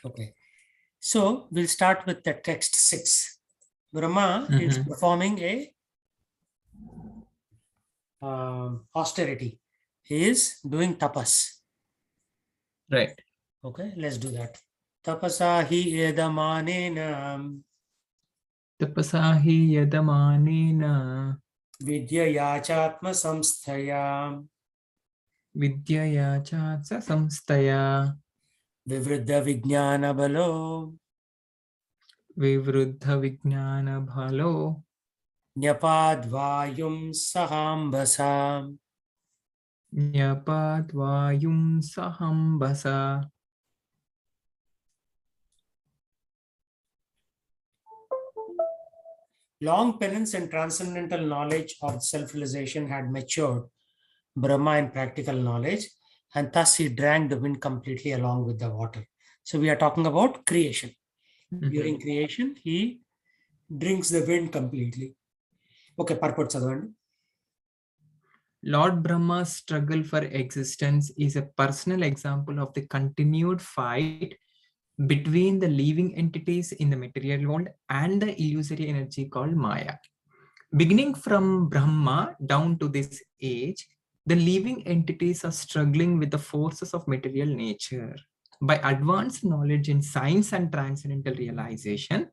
Okay. So we'll start with the text 6. Brahma is performing a austerity. He is doing tapas. Right. Okay, let's do that. Tapasahi edamanena Tapasahi yadamanena vidyaya chatma samsthaya vidyaya chatsa samstaya vivruddha vijnana balo vivruddha vijnana bhalo nyapadvayum sahambasa. nyapadvayum sahambasa. Long penance and transcendental knowledge of self-realization had matured Brahma in practical knowledge, and thus he drank the wind completely along with the water. So we are talking about creation. During creation, he drinks the wind completely. Okay, purport chadavandi. Lord Brahma's struggle for existence is a personal example of the continued fight between the living entities in the material world and the illusory energy called Maya. Beginning from Brahma down to this age, the living entities are struggling with the forces of material nature. By advanced knowledge in science and transcendental realization,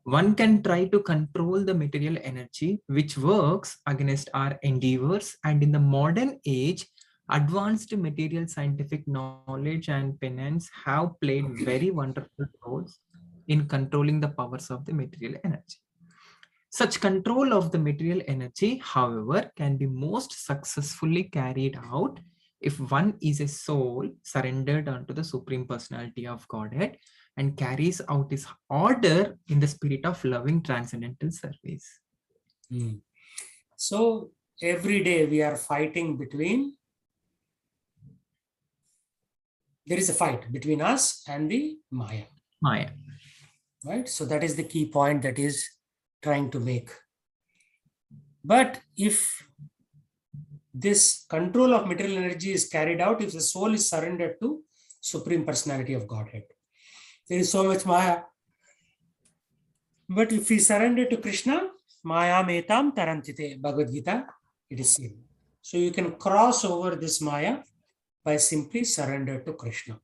one can try to control the material energy which works against our endeavors, and in the modern age, advanced material scientific knowledge and penance have played very wonderful roles in controlling the powers of the material energy. Such control of the material energy, however, can be most successfully carried out if one is a soul surrendered unto the Supreme Personality of Godhead and carries out his order in the spirit of loving transcendental service. So every day we are fighting between, there is a fight between us and the Maya. Maya. Right? So that is the key point that is trying to make. But if this control of material energy is carried out, if the soul is surrendered to Supreme Personality of Godhead, there is so much Maya. But if we surrender to Krishna, Maya metam tarantite, Bhagavad Gita, it is seen. So you can cross over this Maya by simply surrender to Krishna.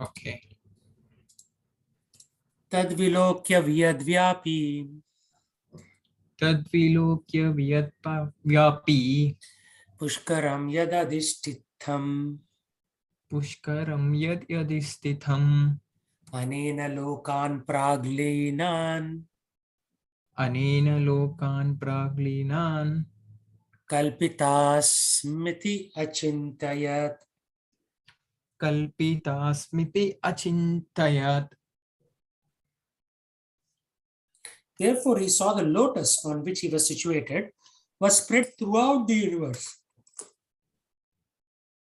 Okay. Tadvilokya vyadvyapi Tadvilokya vyapi pushkaram yadadishtitham pushkaram yad yadistitham anena lokan praglinan anena lokan praglinan kalpitasmiti achintayat. Kalpitasmiti achintayat. Therefore, he saw the lotus on which he was situated was spread throughout the universe.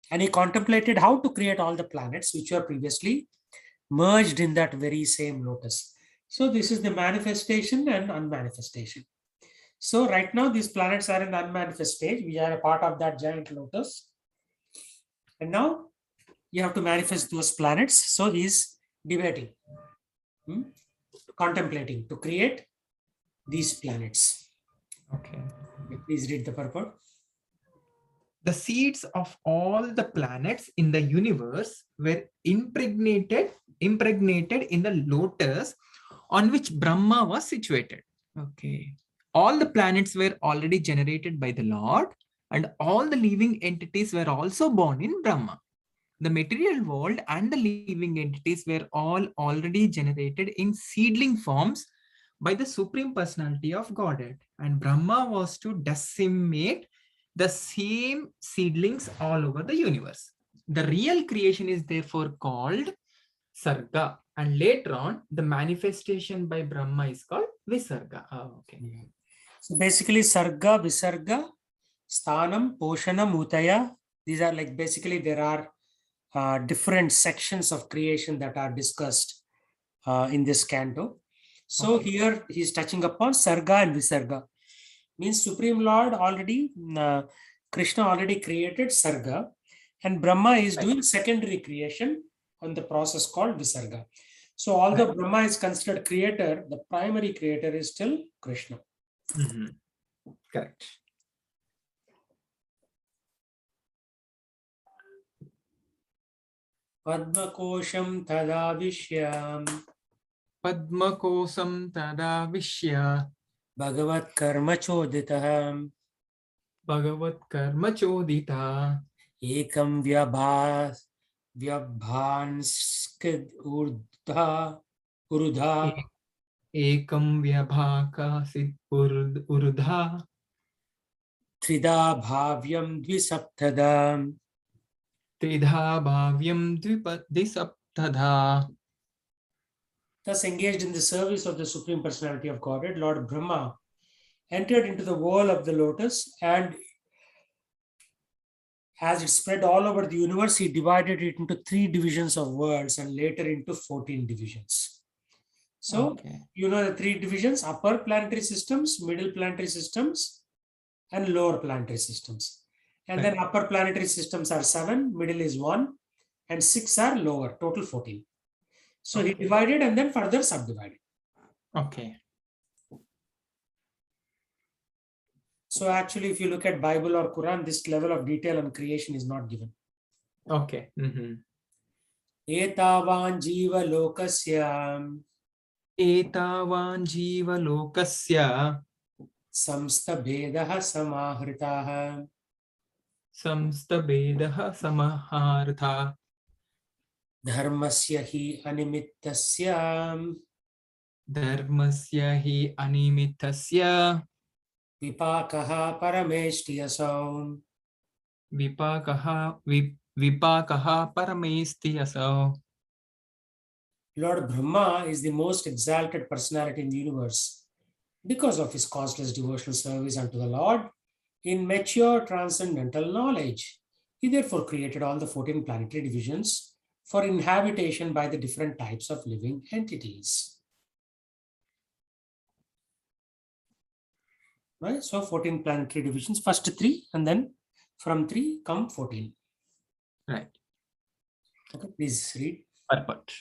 And he contemplated how to create all the planets which were previously merged in that very same lotus. So this is the manifestation and unmanifestation. So right now these planets are in the unmanifest stage. We are a part of that giant lotus. And now you have to manifest those planets. So he's debating, contemplating to create these planets. Okay. Please read the purport. The seeds of all the planets in the universe were impregnated in the lotus on which Brahma was situated. Okay. All the planets were already generated by the Lord, and all the living entities were also born in Brahma. The material world and the living entities were all already generated in seedling forms by the Supreme Personality of Godhead, and Brahma was to decimate the same seedlings all over the universe. The real creation is therefore called Sarga, and later on, the manifestation by Brahma is called Visarga. Okay. So basically, Sarga, Visarga, Sthanam, Poshanam, Utaya. These are like basically there are different sections of creation that are discussed in this canto. So here he's touching upon Sarga and Visarga. Means Supreme Lord already, Krishna already created Sarga, and Brahma is doing secondary creation on the process called Visarga. So although Brahma is considered creator, the primary creator is still Krishna. Correct. Padmakosham tadavishyam Padmakosam tadavishya Bhagavat karma choditaham Bhagavat karma chodita Ekam vyabhanskid urudha Ekam vyabhakasit urdha Trida bhavyam dvisaptadam. Tridha bhavyam dvisaptadha. Thus engaged in the service of the Supreme Personality of Godhead, Lord Brahma entered into the wall of the lotus, and as it spread all over the universe, he divided it into 3 divisions of worlds and later into 14 divisions. So, you know the 3 divisions: upper planetary systems, middle planetary systems, and lower planetary systems. And then upper planetary systems are 7, middle is 1, and 6 are lower, total 14. So he divided and then further subdivided. Okay. So actually, if you look at Bible or Quran, this level of detail on creation is not given. Okay. Etavan jiva lokasya Etavan jiva lokasya samsta bedaha samahritah samsta bedaha samahartha dharmasya hi animittasya dharmasya hi animittasya vipakaha parameshtiyasau. vipakaha paramestiyasau. Lord Brahma is the most exalted personality in the universe because of his causeless devotional service unto the Lord in mature transcendental knowledge. He therefore created all the 14 planetary divisions for inhabitation by the different types of living entities. Right? So 14 planetary divisions, first 3, and then from 3 come 14. Right. Okay, please read. Purport.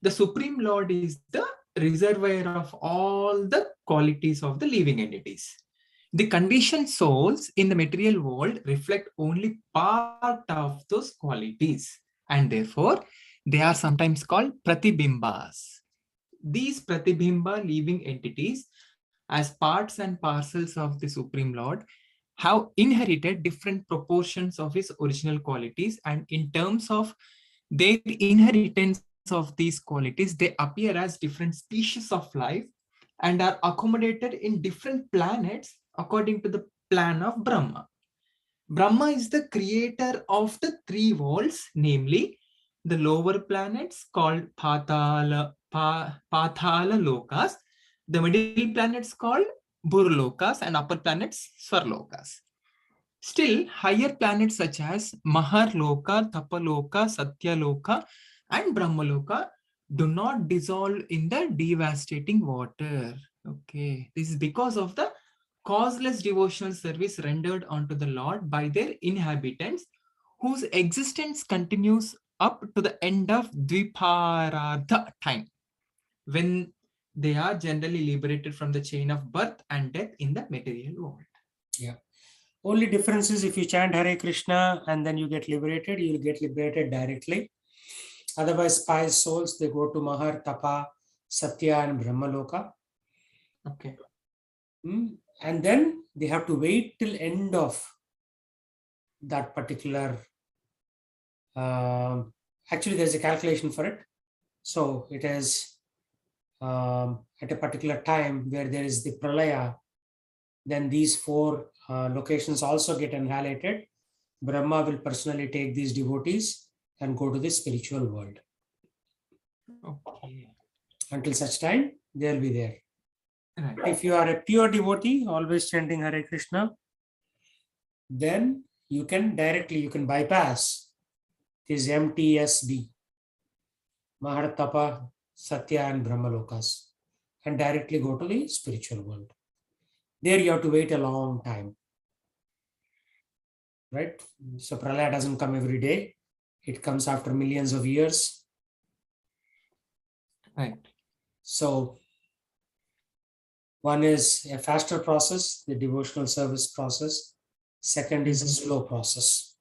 The Supreme Lord is the reservoir of all the qualities of the living entities. The conditioned souls in the material world reflect only part of those qualities, and therefore they are sometimes called pratibhimbas. These pratibhimba living entities, as parts and parcels of the Supreme Lord, have inherited different proportions of his original qualities, and in terms of their inheritance of these qualities, they appear as different species of life and are accommodated in different planets according to the plan of Brahma. Brahma is the creator of the 3 worlds, namely the lower planets called Pathala Lokas, the middle planets called Burlokas, and upper planets Swarlokas. Still, higher planets such as Maharloka, Tapaloka, Satyaloka, and Brahmaloka do not dissolve in the devastating water. Okay, this is because of the causeless devotional service rendered unto the Lord by their inhabitants, whose existence continues up to the end of Dviparartha time, when they are generally liberated from the chain of birth and death in the material world. Yeah. Only difference is if you chant Hare Krishna and then you get liberated, you will get liberated directly. Otherwise, pious souls, they go to Mahar, Tapa, Satya, and Brahmaloka. Okay. And then they have to wait till end of that particular. Actually, there's a calculation for it. So it is at a particular time where there is the pralaya, then these 4 locations also get annihilated. Brahma will personally take these devotees and go to the spiritual world. Okay. Until such time, they will be there. Right. If you are a pure devotee, always chanting Hare Krishna, then you can bypass this MTSD, Mahatapa, Satya, and Brahmalokas, and directly go to the spiritual world. There you have to wait a long time. Right? So Pralaya doesn't come every day. It comes after millions of years. Right. So one is a faster process, the devotional service process. Second is a slow process,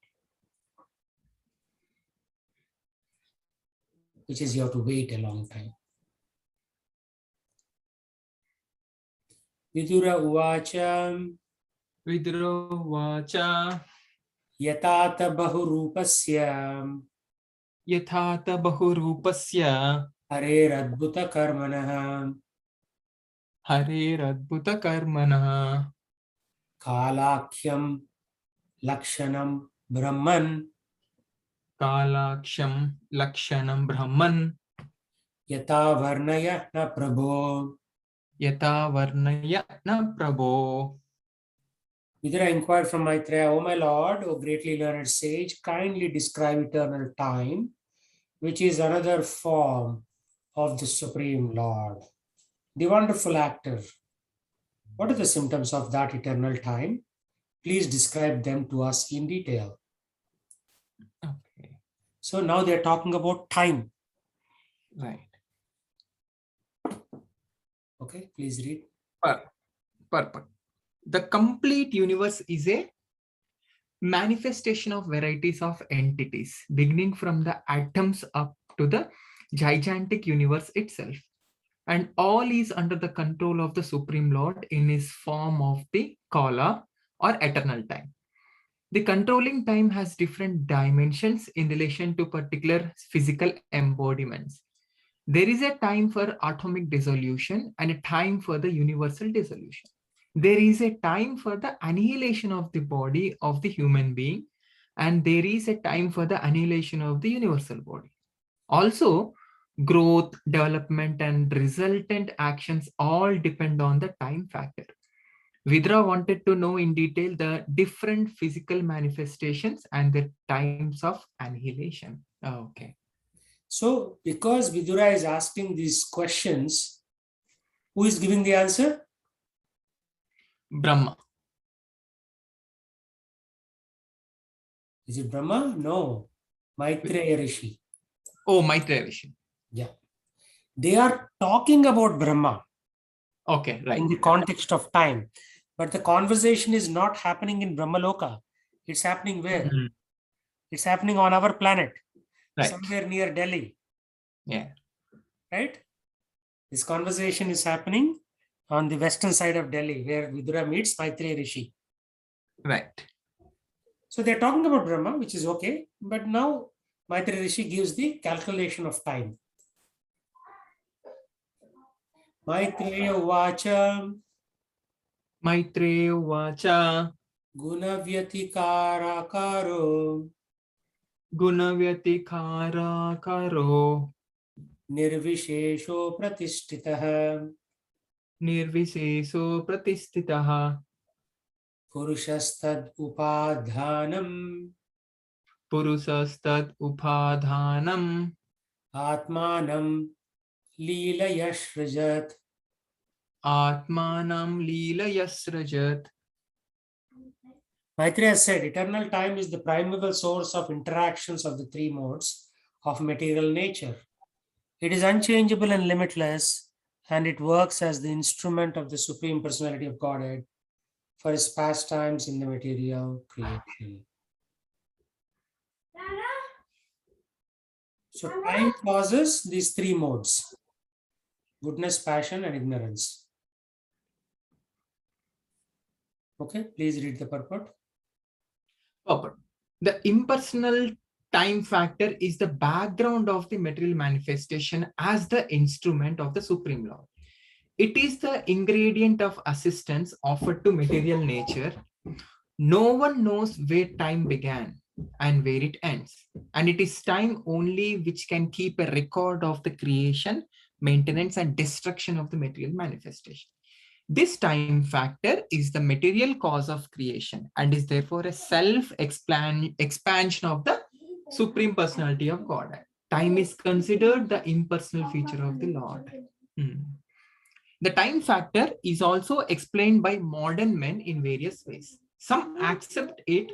which is you have to wait a long time. Vidura uvacha Vidro vacha yatata bahurupasya yathata bahurupasya hareradbhuta karmanaha hareradbhuta karmana kalakhyam lakshanam brahman kalaksham lakshanam brahman yata varnaya na prabho. yata varnaya na prabho. Vidura inquired from Maitreya, O my lord, O greatly learned sage, kindly describe eternal time, which is another form of the Supreme Lord. The wonderful actor. What are the symptoms of that eternal time? Please describe them to us in detail. Okay. So now they're talking about time. Right. Okay, please read. Perfect. The complete universe is a manifestation of varieties of entities, beginning from the atoms up to the gigantic universe itself. And all is under the control of the Supreme Lord in his form of the Kala or eternal time. The controlling time has different dimensions in relation to particular physical embodiments. There is a time for atomic dissolution and a time for the universal dissolution. There is a time for the annihilation of the body of the human being, and there is a time for the annihilation of the universal body. Also, growth, development, and resultant actions all depend on the time factor. Vidra wanted to know in detail the different physical manifestations and the times of annihilation. Okay. So, because Vidura is asking these questions, who is giving the answer? Brahma. Is it Brahma? No. Maitreya Rishi. Oh, Maitreya Rishi. Yeah. They are talking about Brahma. Okay, right. In the context of time. But the conversation is not happening in Brahmaloka. It's happening where? Mm-hmm. It's happening on our planet, Right. somewhere near Delhi. Yeah. Right? This conversation is happening on the western side of Delhi, where Vidura meets Maitreya Rishi. Right. So they're talking about Brahma, which is okay. But now Maitreya Rishi gives the calculation of time. Maitreya Uvacha Maitreya Vacha Gunavyatikara Gunavyatikara Karo Nirvishesho Pratishthitah Nirviseso Pratistitaha Purushastad Upadhanam Purusastad Upadhanam Atmanam Leelayashrajat. Atmanam Leela Yasrajat. Maitreya said, eternal time is the primeval source of interactions of the three modes of material nature. It is unchangeable and limitless, and it works as the instrument of the Supreme Personality of Godhead for his pastimes in the material creation. So time causes these three modes: goodness, passion, and ignorance. Okay, please read the purport. Purport. The impersonal time factor is the background of the material manifestation as the instrument of the Supreme Lord. It is the ingredient of assistance offered to material nature. No one knows where time began and where it ends. And it is time only which can keep a record of the creation, maintenance, and destruction of the material manifestation. This time factor is the material cause of creation and is therefore a self-expansion of the Supreme Personality of God. Time is considered the impersonal feature of the Lord. The time factor is also explained by modern men in various ways. Some accept it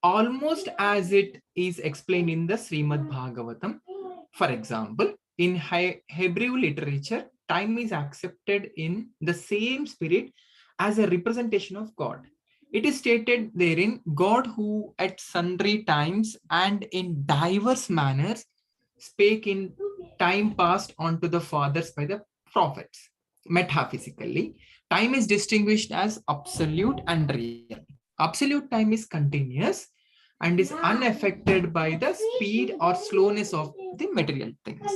almost as it is explained in the Srimad Bhagavatam. For example, in Hebrew literature, time is accepted in the same spirit as a representation of God. It is stated therein, God who at sundry times and in diverse manners spake in time past unto the fathers by the prophets. Metaphysically, time is distinguished as absolute and real. Absolute time is continuous and is unaffected by the speed or slowness of the material things.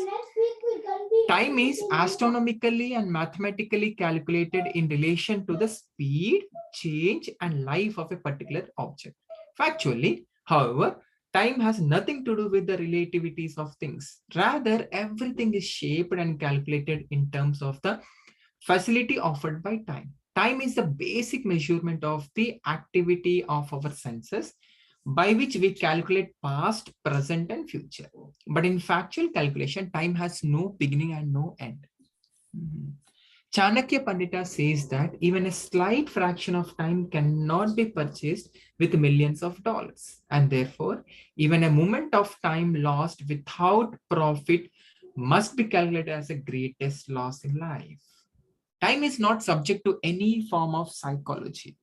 Time is astronomically and mathematically calculated in relation to the speed, change, and life of a particular object. Factually, however, time has nothing to do with the relativities of things. Rather, everything is shaped and calculated in terms of the facility offered by time. Time is the basic measurement of the activity of our senses by which we calculate past, present, and future. But in factual calculation, time has no beginning and no end. Chanakya Pandita says that even a slight fraction of time cannot be purchased with millions of dollars. And therefore, even a moment of time lost without profit must be calculated as the greatest loss in life. Time is not subject to any form of psychology,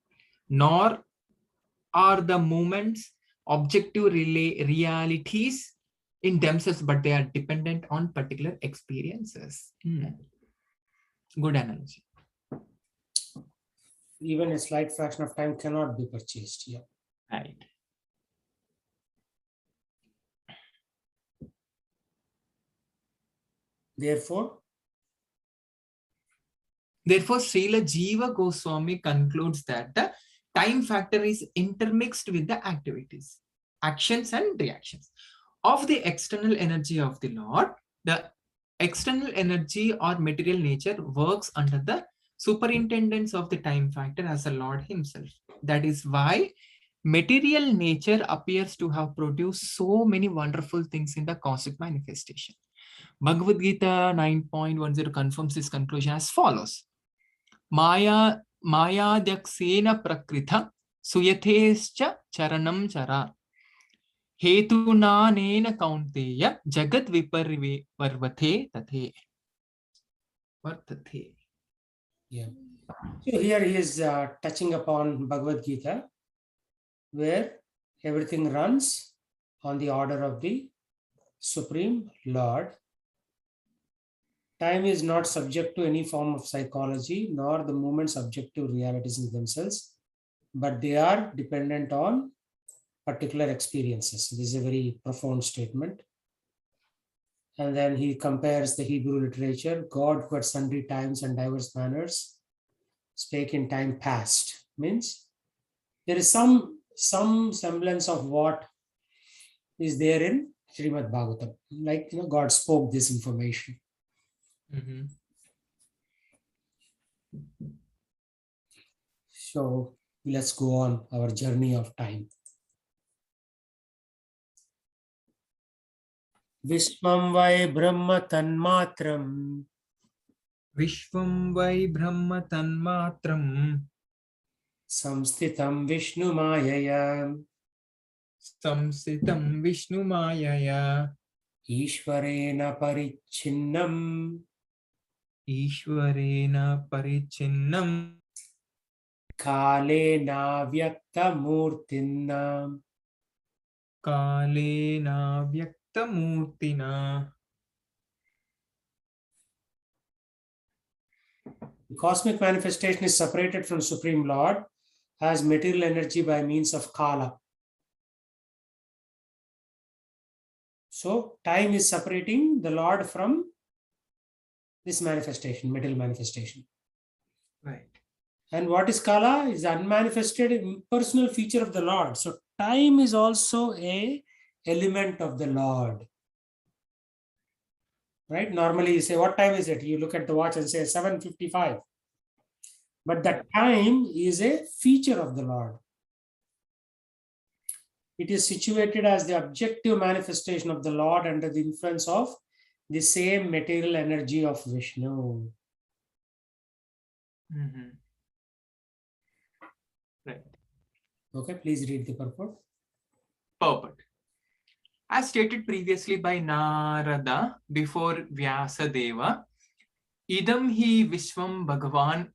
nor are the moments objective realities in themselves, but they are dependent on particular experiences. Good analogy. Even a slight fraction of time cannot be purchased. Yeah. Right. Therefore, Srila Jiva Goswami concludes that the time factor is intermixed with the activities, actions, and reactions of the external energy of the Lord. The external energy or material nature works under the superintendence of the time factor as the Lord himself. That is why material nature appears to have produced so many wonderful things in the cosmic manifestation. Bhagavad Gita 9.10 confirms this conclusion as follows. Mayadyaksena prakrita suyatescha charanam chara hetunanena kaunteya jagat viparvarvate tathe. Vartate. yeah. So here he is touching upon Bhagavad Gita, where everything runs on the order of the Supreme Lord. Time is not subject to any form of psychology, nor the movements subjective realities in themselves, but they are dependent on particular experiences. This is a very profound statement. And then he compares the Hebrew literature, God who at sundry times and diverse manners spake in time past. Means there is some semblance of what is there in Srimad Bhagavatam. Like, God spoke this information. So let's go on our journey of time. Vishwam vai brahma tanmatram. Vishwam vai brahma tanmatram Samsthitam Vishnu Mayaya. samsitam Vishnu mayaya Ishvarena Parichinnam. Ishvarena parichinnam Kalena Vyakta Murtinam. kalena vyaktamurtina. The cosmic manifestation is separated from Supreme Lord as material energy by means of Kala. So time is separating the Lord from this manifestation, material manifestation. Right. And what is Kala? Is the unmanifested impersonal feature of the Lord. So time is also a element of the Lord. Right? Normally you say, what time is it? You look at the watch and say 7:55. But that time is a feature of the Lord. It is situated as the objective manifestation of the Lord under the influence of the same material energy of Vishnu. Right. Okay, please read the purport. purport. As stated previously by Narada before Vyasadeva, idam hi vishwam bhagavan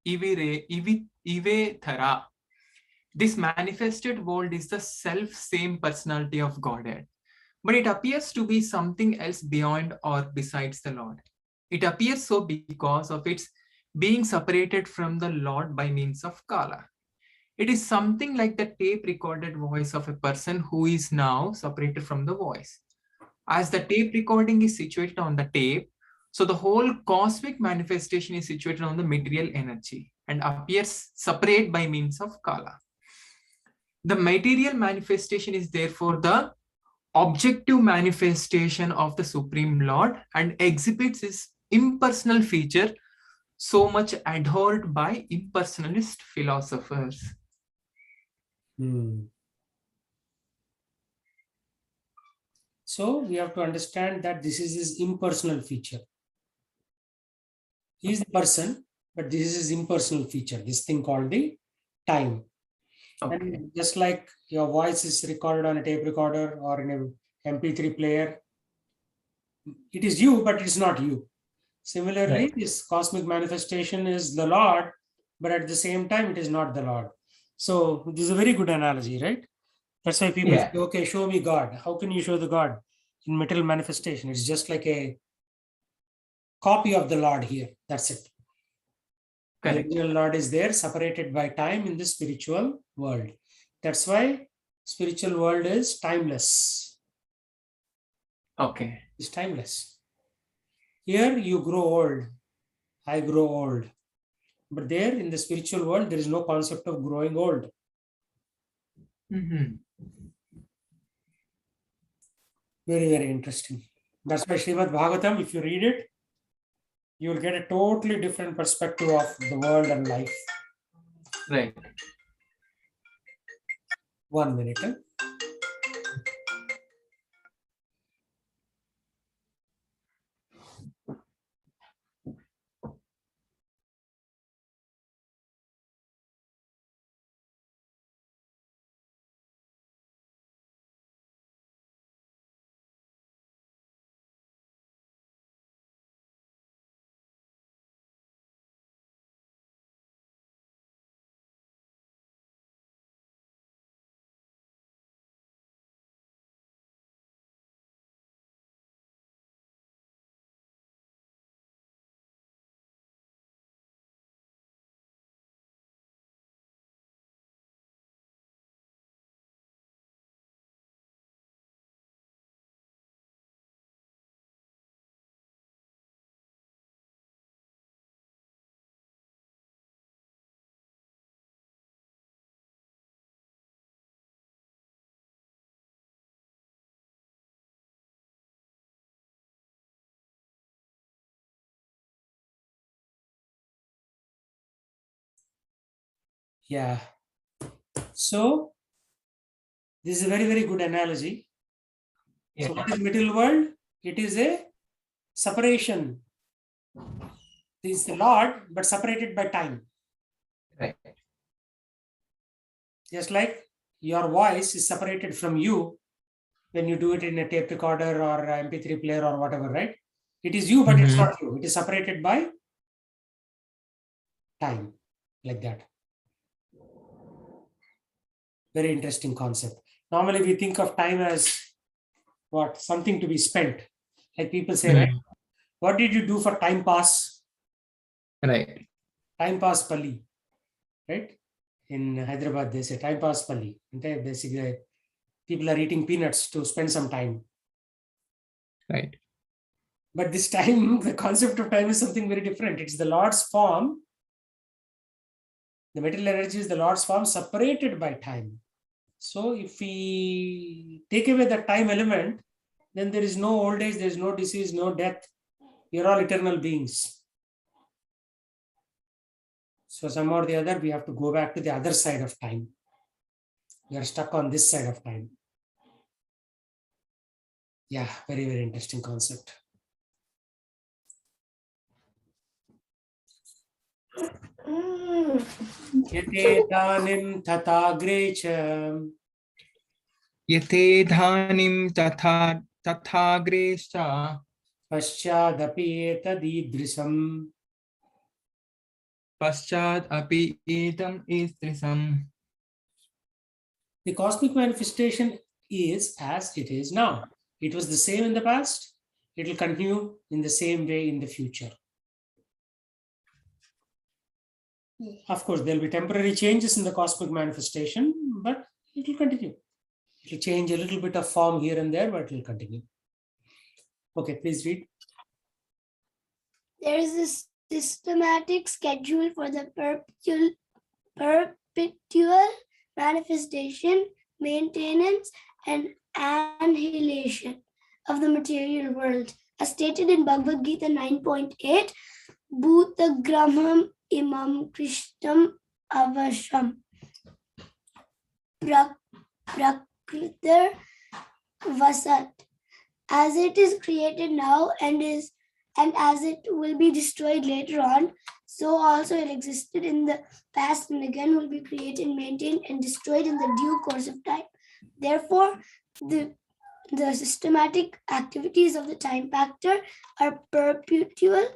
ive thara. This manifested world is the self-same personality of Godhead, but it appears to be something else beyond or besides the Lord. It appears so because of its being separated from the Lord by means of Kala. It is something like the tape recorded voice of a person who is now separated from the voice. As the tape recording is situated on the tape, so the whole cosmic manifestation is situated on the material energy and appears separate by means of Kala. The material manifestation is therefore the objective manifestation of the Supreme Lord and exhibits his impersonal feature so much adored by impersonalist philosophers. So we have to understand that this is his impersonal feature. He is the person, but this is his impersonal feature, this thing called the time. Okay. And just like your voice is recorded on a tape recorder or in an MP3 player, it is you, but it's not you. Similarly, Right. this cosmic manifestation is the Lord, but at the same time, it is not the Lord. So this is a very good analogy, right? That's why people say, okay, show me God. How can you show the God in material manifestation? It's just like a copy of the Lord here. That's it. Correct. The original Lord is there, separated by time in the spiritual world. That's why spiritual world is timeless. Okay. It's timeless. Here you grow old. I grow old. But there in the spiritual world, there is no concept of growing old. Mm-hmm. Very, very interesting. That's why Srimad Bhagavatam, if you read it, you will get a totally different perspective of the world and life. Right. 1 minute. Yeah. So this is a very, very good analogy. Yeah. So what is material world? It is a separation. This is the Lord, but separated by time. Right. Just like your voice is separated from you when you do it in a tape recorder or MP3 player or whatever, right? It is you, but it's not you. It is separated by time, like that. Very interesting concept. Normally, we think of time as what? Something to be spent. Like people say, right? What did you do for time pass? Right. Time pass Pali, right? In Hyderabad, they say time pass Pali. Basically, people are eating peanuts to spend some time. Right. But this time, the concept of time is something very different. It's the Lord's form. The material energy is the Lord's form separated by time. So if we take away the time element, then there is no old age, there is no disease, no death. We are all eternal beings. So somehow or the other, we have to go back to the other side of time. We are stuck on this side of time. Yeah, very, very interesting concept. Yate tanim tatagre cha यथेधानीं तथाग्रेश्च पश्चादपि एतदीदृशम् पश्चात् अपि एतम् ईदृशम्. The cosmic manifestation is as it is now. It was the same in the past. It will continue in the same way in the future. Of course, there will be temporary changes in the cosmic manifestation, but it will continue. It will change a little bit of form here and there, but it will continue. Okay, please read. There is a systematic schedule for the perpetual manifestation, maintenance, and annihilation of the material world. As stated in Bhagavad Gita 9.8, Bhutagramam imam Krishtam avasham prakritar vasat. As it is created now and as it will be destroyed later on, so also it existed in the past and again will be created, maintained, and destroyed in the due course of time. Therefore, the systematic activities of the time factor are perpetual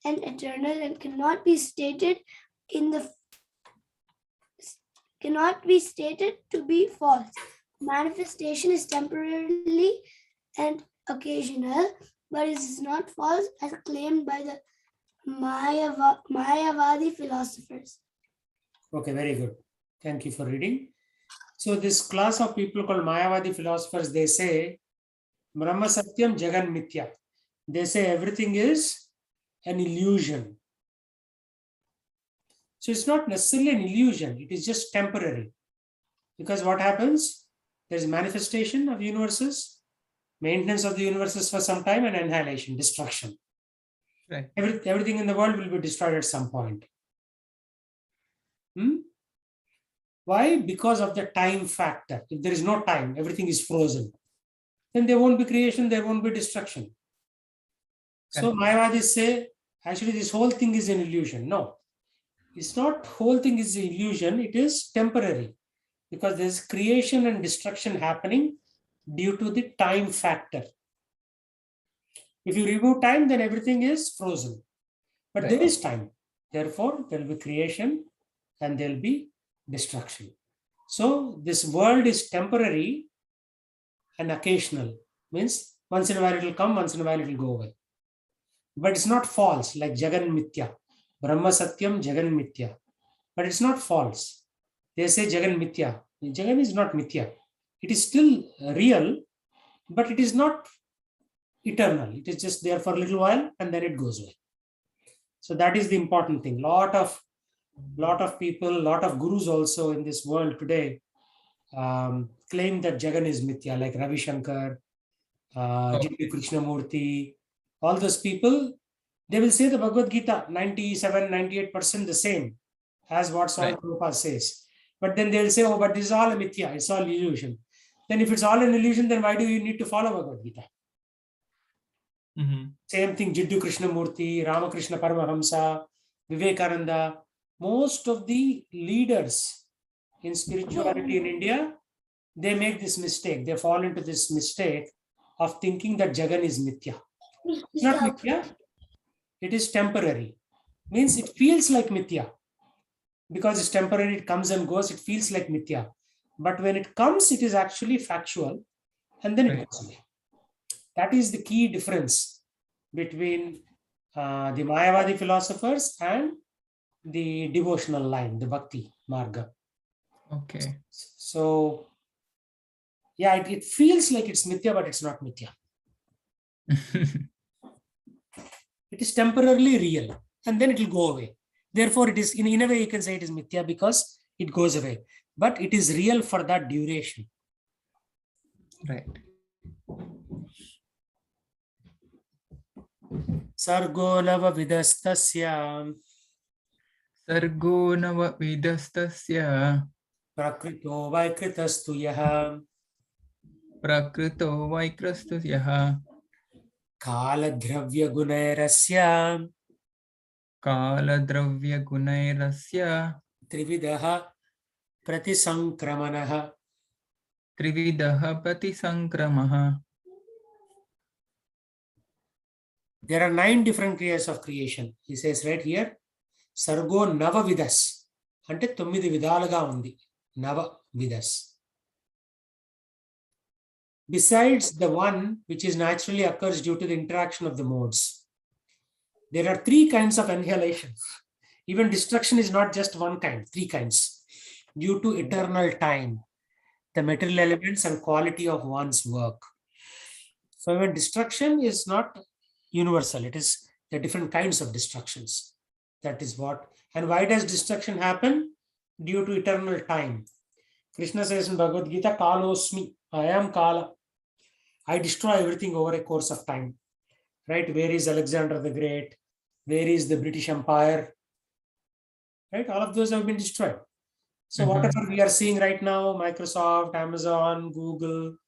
and eternal and cannot be stated to be false. Manifestation is temporarily and occasional, but it is not false as claimed by the Mayavadi philosophers. Okay, very good. Thank you for reading. So this class of people called Mayavadi philosophers, they say, Brahma Satyam Jagan Mithya. They say everything is an illusion. So it's not necessarily an illusion, it is just temporary. Because what happens? There's manifestation of universes, maintenance of the universes for some time, and annihilation, destruction. Right. Everything in the world will be destroyed at some point. Why? Because of the time factor. If there is no time, everything is frozen. Then there won't be creation, there won't be destruction. So Mayavadis say, actually this whole thing is an illusion. No, it's not whole thing is an illusion, it is temporary. Because there's creation and destruction happening due to the time factor. If you remove time, then everything is frozen. But Right. there is time. Therefore, there will be creation and there will be destruction. So this world is temporary and occasional. Means once in a while it will come, once in a while it will go away. But it's not false, like Jagan Mithya. Brahma Satyam Jagan Mithya. But it's not false. They say Jagan Mithya. Jagan is not Mithya. It is still real, but it is not eternal. It is just there for a little while and then it goes away. So that is the important thing. Lot of people, lot of gurus also in this world today claim that Jagan is Mithya, like Ravi Shankar, J.P. Krishnamurti, all those people, they will say the Bhagavad Gita 97-98% the same as what Swami Prabhupada says. But then they will say, oh, but this is all a Mithya, it's all illusion. Then if it's all an illusion, then why do you need to follow Bhagavad Gita? Same thing, Jiddu Krishnamurti, Ramakrishna Paramahamsa, Vivekananda, most of the leaders in spirituality in India, they make this mistake. They fall into this mistake of thinking that Jagan is Mithya. It's not Mithya, it is temporary. Means it feels like Mithya. Because it's temporary, it comes and goes, it feels like Mithya. But when it comes, it is actually factual and then it goes away. That is the key difference between the Mayavadi philosophers and the devotional line, the Bhakti Marga. Okay. So, yeah, it feels like it's Mithya, but it's not Mithya. It is temporarily real and then it will go away. Therefore, it is in a way you can say it is Mithya because it goes away. But it is real for that duration. Right. Sargo nava vidastasya Sargo nava vidastasya prakrito vaikritastu yaha prakrito vaikrastu yaha kala dravya gunairasya kala dravya gunairasya trividaha pratisankramanaha. Trividaha pati sankramaha. There are 9 different kriyas of creation. He says right here, Sargo Nava Vidas. Ante 9 vidaluga undi. Nava Vidas. Besides the one which is naturally occurs due to the interaction of the modes, there are 3 kinds of annihilations. Even destruction is not just one kind, 3 kinds. Due to eternal time, the material elements and quality of one's work. So even destruction is not universal. It is the different kinds of destructions. That is what. And why does destruction happen? Due to eternal time. Krishna says in Bhagavad Gita, Kalosmi, I am Kala. I destroy everything over a course of time. Right? Where is Alexander the Great? Where is the British Empire? Right? All of those have been destroyed. So whatever we are seeing right now, Microsoft, Amazon, Google,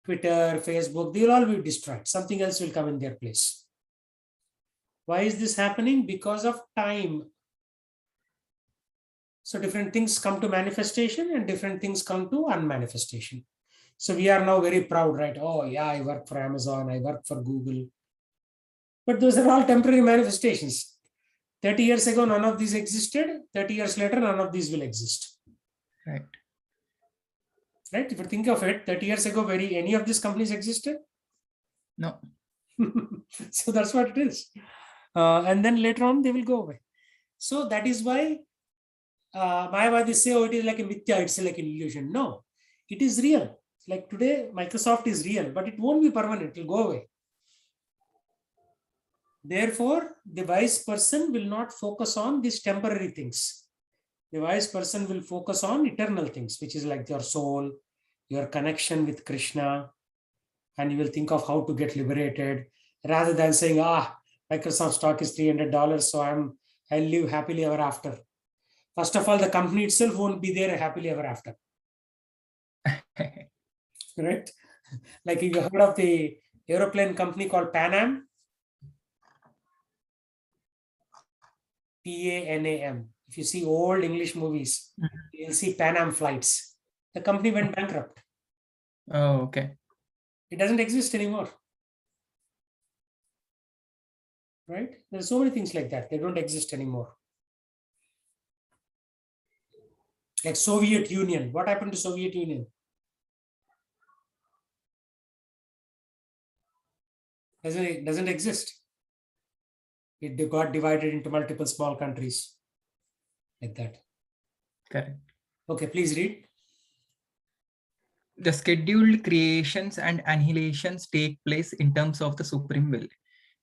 Twitter, Facebook, they'll all be destroyed. Something else will come in their place. Why is this happening? Because of time. So different things come to manifestation and different things come to unmanifestation. So we are now very proud, right? Oh yeah, I work for Amazon, I work for Google. But those are all temporary manifestations. 30 years ago, none of these existed. 30 years later, none of these will exist. Right. Right? If you think of it, 30 years ago, any of these companies existed? No. So that's what it is. And then later on, they will go away. So that is why Mayavadis say, oh, it is like a mithya, it's like an illusion. No, it is real. Like today, Microsoft is real, but it won't be permanent. It will go away. Therefore, the wise person will not focus on these temporary things. The wise person will focus on eternal things, which is like your soul, your connection with Krishna, and you will think of how to get liberated rather than saying, Microsoft stock is $300, so I'll live happily ever after. First of all, the company itself won't be there happily ever after. Right? Like you heard of the aeroplane company called Pan Am? PANAM. If you see old English movies, you'll see Pan Am flights. The company went bankrupt. Oh, okay. It doesn't exist anymore. Right? There's so many things like that. They don't exist anymore. Like Soviet Union. What happened to Soviet Union? Doesn't exist. It got divided into multiple small countries. Like that. Correct. Okay, please read. The scheduled creations and annihilations take place in terms of the supreme will.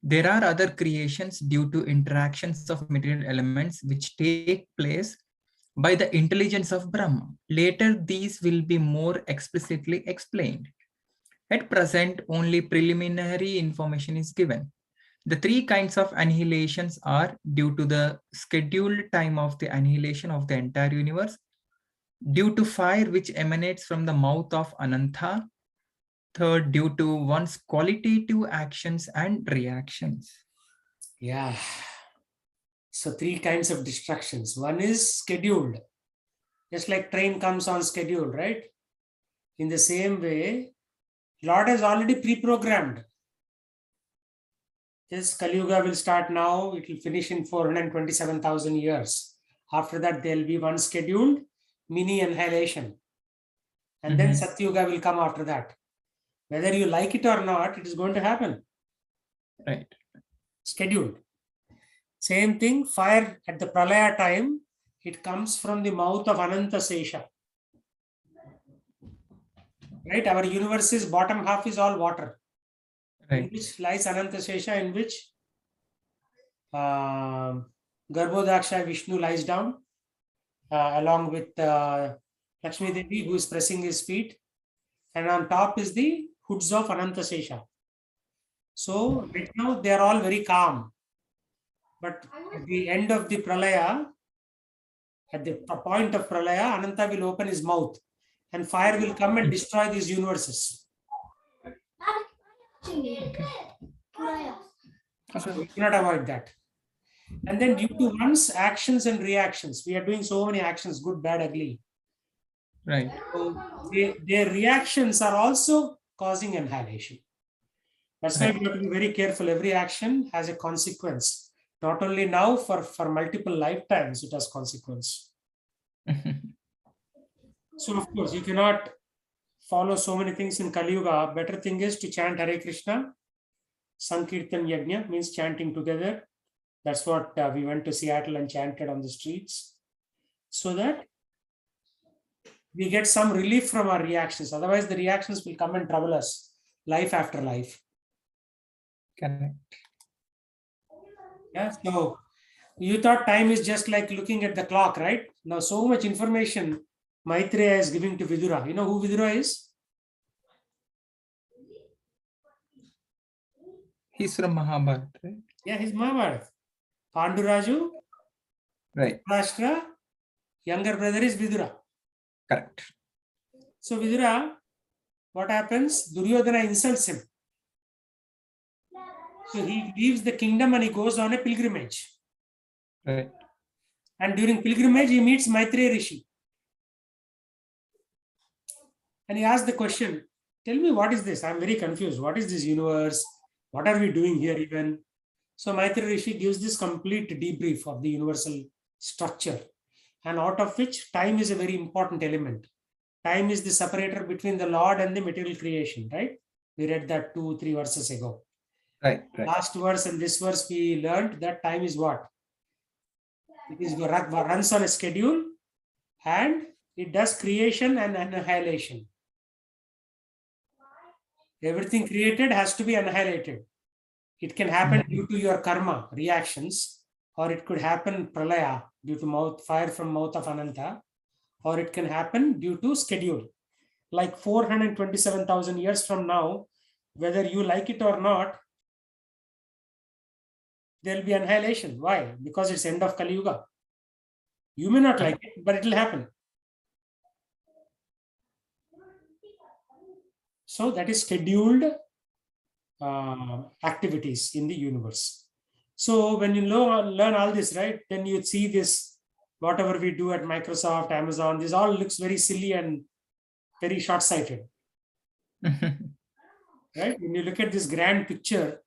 There are other creations due to interactions of material elements which take place by the intelligence of Brahma. Later, these will be more explicitly explained. At present, only preliminary information is given. The 3 kinds of annihilations are due to the scheduled time of the annihilation of the entire universe, due to fire which emanates from the mouth of Ananta, third, due to one's qualitative actions and reactions. Yeah. So 3 kinds of distractions. One is scheduled. Just like train comes on schedule, right? In the same way, Lord has already pre-programmed. This Kali Yuga will start now. It will finish in 427,000 years. After that, there will be one scheduled mini annihilation. And then Satyuga will come after that. Whether you like it or not, it is going to happen. Right. Scheduled. Same thing, fire at the Pralaya time, it comes from the mouth of Ananta Sesha. Right? Our universe's bottom half is all water. Right. In which lies Ananta Sesha, in which Garbhodaksha Vishnu lies down along with Lakshmi Devi, who is pressing his feet. And on top is the hoods of Ananta Sesha. So right now they are all very calm. But at the end of the Pralaya, at the point of Pralaya, Ananta will open his mouth and fire will come and destroy these universes. So we cannot avoid that. And then due to one's actions and reactions, we are doing so many actions, good, bad, ugly. Right. So their reactions are also causing annihilation. That's why we have to be very careful. Every action has a consequence. Not only now, for multiple lifetimes, it has consequence. So of course, you cannot follow so many things in Kali Yuga. Better thing is to chant Hare Krishna. Sankirtan Yajna means chanting together. That's what we went to Seattle and chanted on the streets, so that we get some relief from our reactions. Otherwise, the reactions will come and trouble us life after life. Correct. Yeah. So you thought time is just like looking at the clock, right? Now, so much information Maitreya is giving to Vidura. You know who Vidura is? He's from Mahabharata, right? Yeah, he's Mahabharata. Panduraju, Right. Rashtra, younger brother is Vidura. Correct. So Vidura, what happens? Duryodhana insults him. So he leaves the kingdom and he goes on a pilgrimage. Right. And during pilgrimage, he meets Maitreya Rishi. And he asks the question, tell me, what is this? I'm very confused. What is this universe? What are we doing here even? So Maitreya Rishi gives this complete debrief of the universal structure, and out of which time is a very important element. Time is the separator between the Lord and the material creation, right? We read that 2-3 verses ago. Right. Right. Last verse and this verse we learned that time is what? It is runs on a schedule, and it does creation and annihilation. Everything created has to be annihilated. It can happen due to your karma reactions, or it could happen pralaya due to fire from mouth of Ananta, or it can happen due to schedule. Like 427,000 years from now, whether you like it or not, there'll be annihilation. Why? Because it's end of Kali Yuga. You may not like it, but it will happen. So that is scheduled activities in the universe. So when you learn all this, right, then you see this, whatever we do at Microsoft, Amazon, this all looks very silly and very short-sighted. Right? When you look at this grand picture,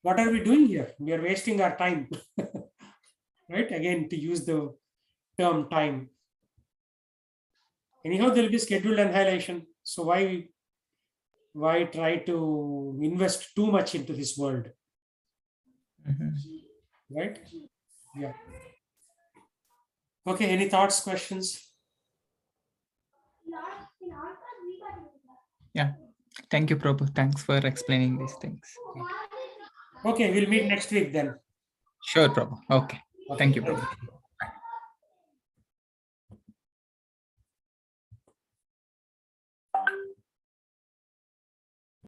what are we doing here? We are wasting our time. Right? Again, to use the term time. Anyhow, there will be scheduled annihilation. So why try to invest too much into this world? Right? Yeah. Okay, any thoughts, questions? Yeah. Thank you, Prabhu. Thanks for explaining these things. Okay, we'll meet next week then. Sure, Prabhu. Okay. Okay, Thank you, Prabhu.